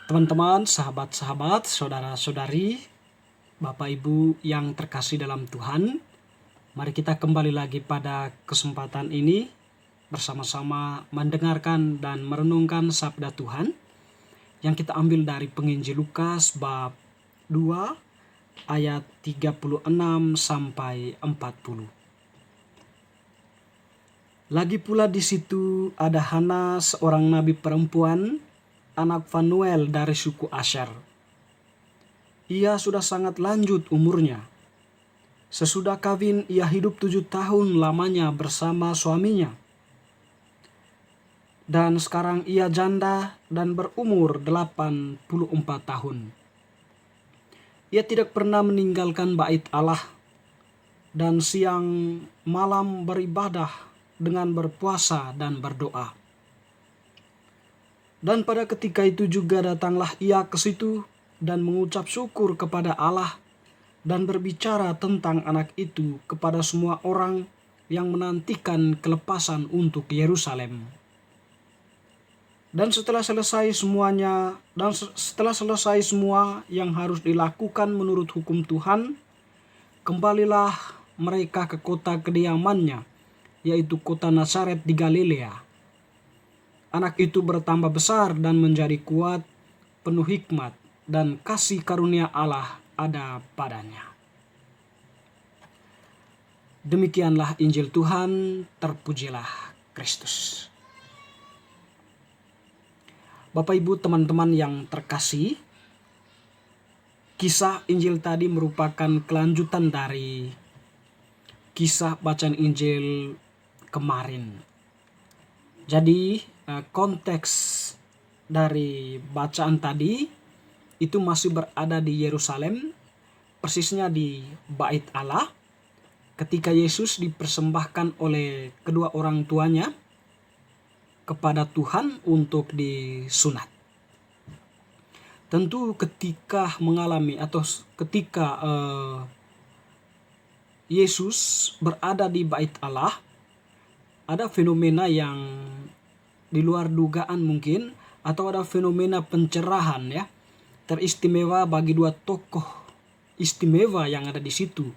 Teman-teman, sahabat-sahabat, saudara-saudari, Bapak Ibu yang terkasih dalam Tuhan, mari kita kembali lagi pada kesempatan ini bersama-sama mendengarkan dan merenungkan sabda Tuhan yang kita ambil dari penginjil Lukas bab 2 ayat 36 sampai 40. Lagi pula di situ ada Hana, seorang nabi perempuan, anak Fanuel dari suku Asher. Ia sudah sangat lanjut umurnya. Sesudah kawin ia hidup 7 tahun lamanya bersama suaminya. Dan sekarang ia janda dan berumur 84 tahun. Ia tidak pernah meninggalkan bait Allah dan siang malam beribadah dengan berpuasa dan berdoa. Dan pada ketika itu juga datanglah ia ke situ dan mengucap syukur kepada Allah dan berbicara tentang anak itu kepada semua orang yang menantikan kelepasan untuk Yerusalem. Dan setelah selesai semua yang harus dilakukan menurut hukum Tuhan, kembalilah mereka ke kota kediamannya, yaitu kota Nazaret di Galilea. Anak itu bertambah besar dan menjadi kuat, penuh hikmat, dan kasih karunia Allah ada padanya. Demikianlah Injil Tuhan, terpujilah Kristus. Bapak Ibu teman-teman yang terkasih, kisah Injil tadi merupakan kelanjutan dari kisah bacaan Injil kemarin. Jadi konteks dari bacaan tadi itu masih berada di Yerusalem, persisnya di bait Allah, ketika Yesus dipersembahkan oleh kedua orang tuanya kepada Tuhan untuk disunat. Tentu ketika mengalami atau ketika Yesus berada di bait Allah, ada fenomena yang di luar dugaan mungkin, atau ada fenomena pencerahan ya, teristimewa bagi dua tokoh istimewa yang ada di situ,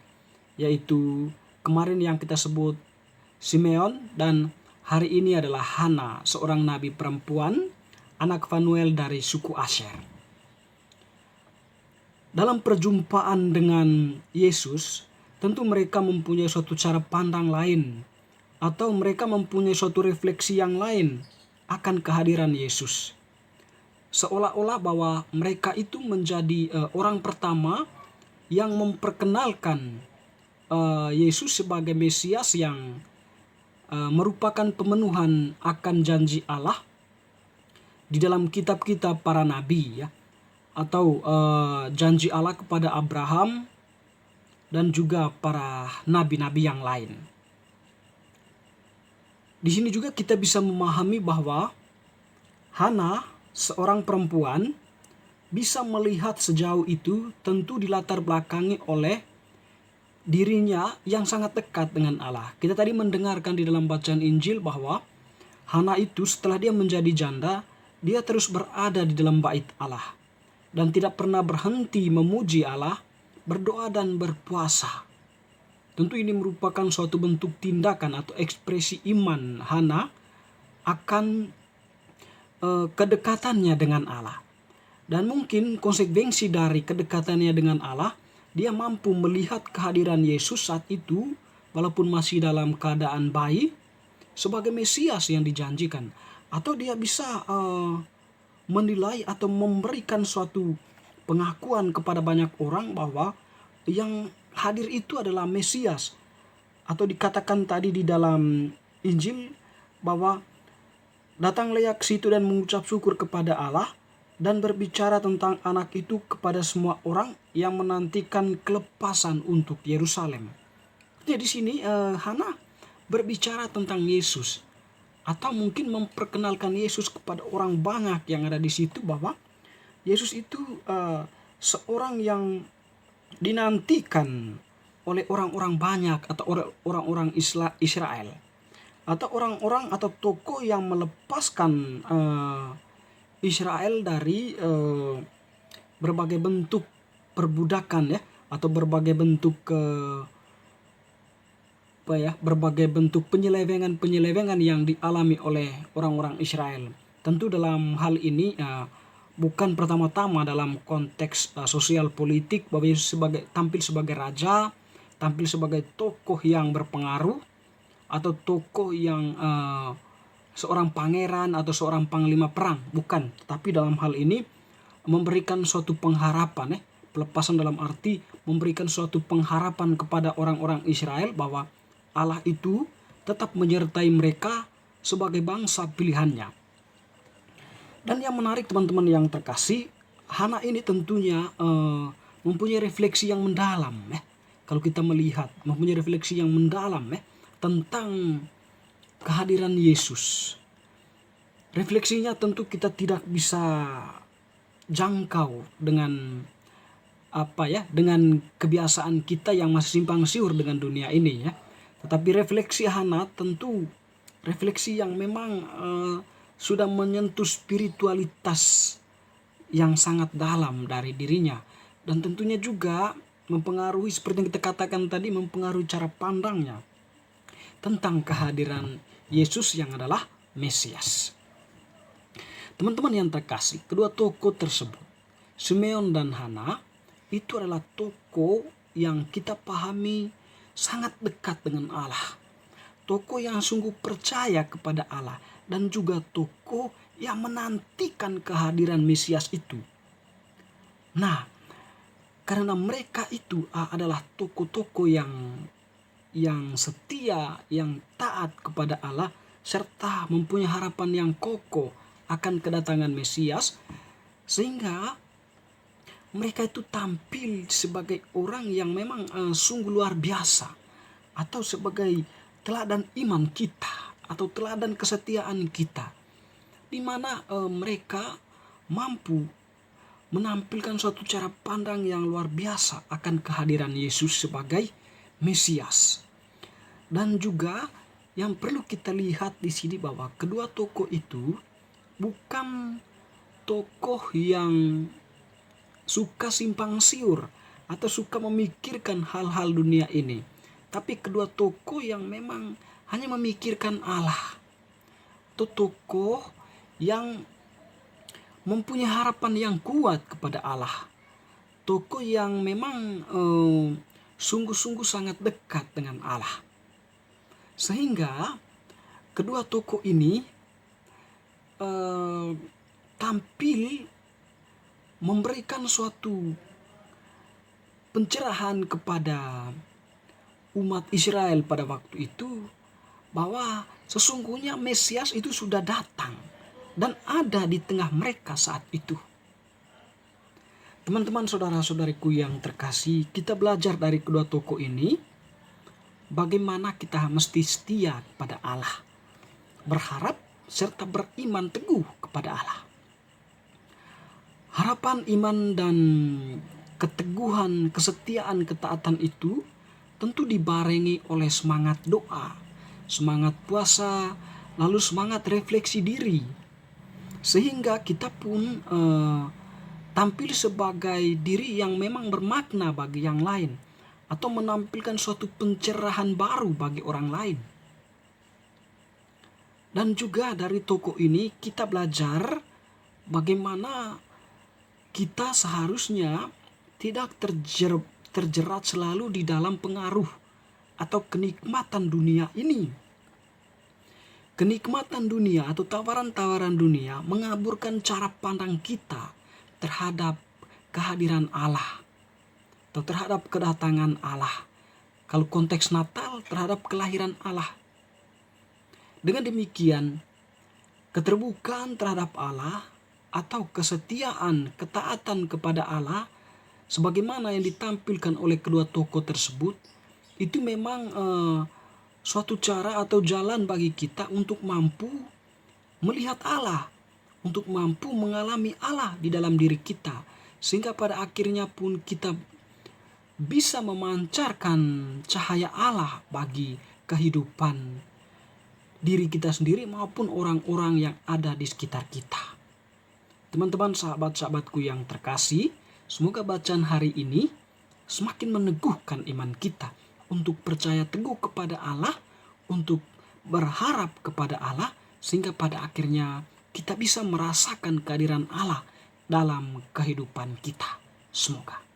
yaitu kemarin yang kita sebut Simeon, dan hari ini adalah Hana, seorang nabi perempuan, anak Fanuel dari suku Asher. Dalam perjumpaan dengan Yesus, tentu mereka mempunyai suatu cara pandang lain, atau mereka mempunyai suatu refleksi yang lain akan kehadiran Yesus. Seolah-olah bahwa mereka itu menjadi orang pertama yang memperkenalkan Yesus sebagai Mesias yang merupakan pemenuhan akan janji Allah di dalam kitab-kitab para nabi ya, atau janji Allah kepada Abraham dan juga para nabi-nabi yang lain. Di sini juga kita bisa memahami bahwa Hana, seorang perempuan, bisa melihat sejauh itu tentu dilatar belakangi oleh dirinya yang sangat dekat dengan Allah. Kita tadi mendengarkan di dalam bacaan Injil bahwa Hana itu setelah dia menjadi janda, dia terus berada di dalam bait Allah dan tidak pernah berhenti memuji Allah, berdoa dan berpuasa. Tentu ini merupakan suatu bentuk tindakan atau ekspresi iman Hana akan kedekatannya dengan Allah. Dan mungkin konsekuensi dari kedekatannya dengan Allah, dia mampu melihat kehadiran Yesus saat itu, walaupun masih dalam keadaan bayi, sebagai Mesias yang dijanjikan. Atau dia bisa menilai atau memberikan suatu pengakuan kepada banyak orang bahwa yang hadir itu adalah Mesias. Atau dikatakan tadi di dalam Injil bahwa datanglah ia ke situ dan mengucap syukur kepada Allah dan berbicara tentang anak itu kepada semua orang yang menantikan kelepasan untuk Yerusalem. Jadi di sini Hana berbicara tentang Yesus, atau mungkin memperkenalkan Yesus kepada orang banyak yang ada di situ, bahwa Yesus itu seorang yang dinantikan oleh orang-orang banyak, atau orang-orang Israel, atau orang-orang atau tokoh yang melepaskan Israel dari berbagai bentuk perbudakan ya, atau berbagai bentuk berbagai bentuk penyelewengan yang dialami oleh orang-orang Israel. Tentu dalam hal ini bukan pertama-tama dalam konteks sosial politik bahwa Yesus tampil sebagai raja, tampil sebagai tokoh yang berpengaruh, atau tokoh yang seorang pangeran atau seorang panglima perang, bukan. Tapi dalam hal ini memberikan suatu pengharapan, pelepasan dalam arti memberikan suatu pengharapan kepada orang-orang Israel bahwa Allah itu tetap menyertai mereka sebagai bangsa pilihannya. Dan yang menarik teman-teman yang terkasih, Hana ini tentunya mempunyai refleksi yang mendalam. Kalau kita melihat, mempunyai refleksi yang mendalam tentang kehadiran Yesus. Refleksinya tentu kita tidak bisa jangkau dengan dengan kebiasaan kita yang masih simpang siur dengan dunia ini ya. Tetapi refleksi Hana tentu refleksi yang memang sudah menyentuh spiritualitas yang sangat dalam dari dirinya, dan tentunya juga mempengaruhi, seperti yang kita katakan tadi, mempengaruhi cara pandangnya tentang kehadiran Yesus yang adalah Mesias. Teman-teman yang terkasih, kedua tokoh tersebut, Simeon dan Hana, itu adalah tokoh yang kita pahami sangat dekat dengan Allah. Tokoh yang sungguh percaya kepada Allah, dan juga tokoh yang menantikan kehadiran Mesias itu. Nah, karena mereka itu adalah tokoh-tokoh yang setia, yang taat kepada Allah, serta mempunyai harapan yang kokoh akan kedatangan Mesias, sehingga mereka itu tampil sebagai orang yang memang sungguh luar biasa, atau sebagai teladan iman kita, atau teladan kesetiaan kita, di mana mereka mampu menampilkan suatu cara pandang yang luar biasa akan kehadiran Yesus sebagai Mesias. Dan juga yang perlu kita lihat di sini bahwa kedua tokoh itu bukan tokoh yang suka simpang siur atau suka memikirkan hal-hal dunia ini, tapi kedua tokoh yang memang hanya memikirkan Allah. Itu tokoh yang mempunyai harapan yang kuat kepada Allah. Tokoh yang memang sungguh-sungguh sangat dekat dengan Allah. Sehingga kedua tokoh ini tampil memberikan suatu pencerahan kepada umat Israel pada waktu itu, bahwa sesungguhnya Mesias itu sudah datang dan ada di tengah mereka saat itu. Teman-teman, saudara-saudariku yang terkasih, kita belajar dari kedua tokoh ini bagaimana kita mesti setia kepada Allah, berharap serta beriman teguh kepada Allah. Harapan, iman, dan keteguhan, kesetiaan, ketaatan itu tentu dibarengi oleh semangat doa, semangat puasa, lalu semangat refleksi diri, sehingga kita pun tampil sebagai diri yang memang bermakna bagi yang lain, atau menampilkan suatu pencerahan baru bagi orang lain. Dan juga dari tokoh ini kita belajar bagaimana kita seharusnya tidak terjerat selalu di dalam pengaruh atau kenikmatan dunia ini. Kenikmatan dunia atau tawaran-tawaran dunia mengaburkan cara pandang kita terhadap kehadiran Allah atau terhadap kedatangan Allah. Kalau konteks Natal, terhadap kelahiran Allah. Dengan demikian, keterbukaan terhadap Allah atau kesetiaan, ketaatan kepada Allah sebagaimana yang ditampilkan oleh kedua tokoh tersebut, itu memang suatu cara atau jalan bagi kita untuk mampu melihat Allah, untuk mampu mengalami Allah di dalam diri kita, sehingga pada akhirnya pun kita bisa memancarkan cahaya Allah bagi kehidupan diri kita sendiri maupun orang-orang yang ada di sekitar kita. Teman-teman, sahabat-sahabatku yang terkasih, semoga bacaan hari ini semakin meneguhkan iman kita untuk percaya teguh kepada Allah, untuk berharap kepada Allah, sehingga pada akhirnya kita bisa merasakan kehadiran Allah dalam kehidupan kita. Semoga.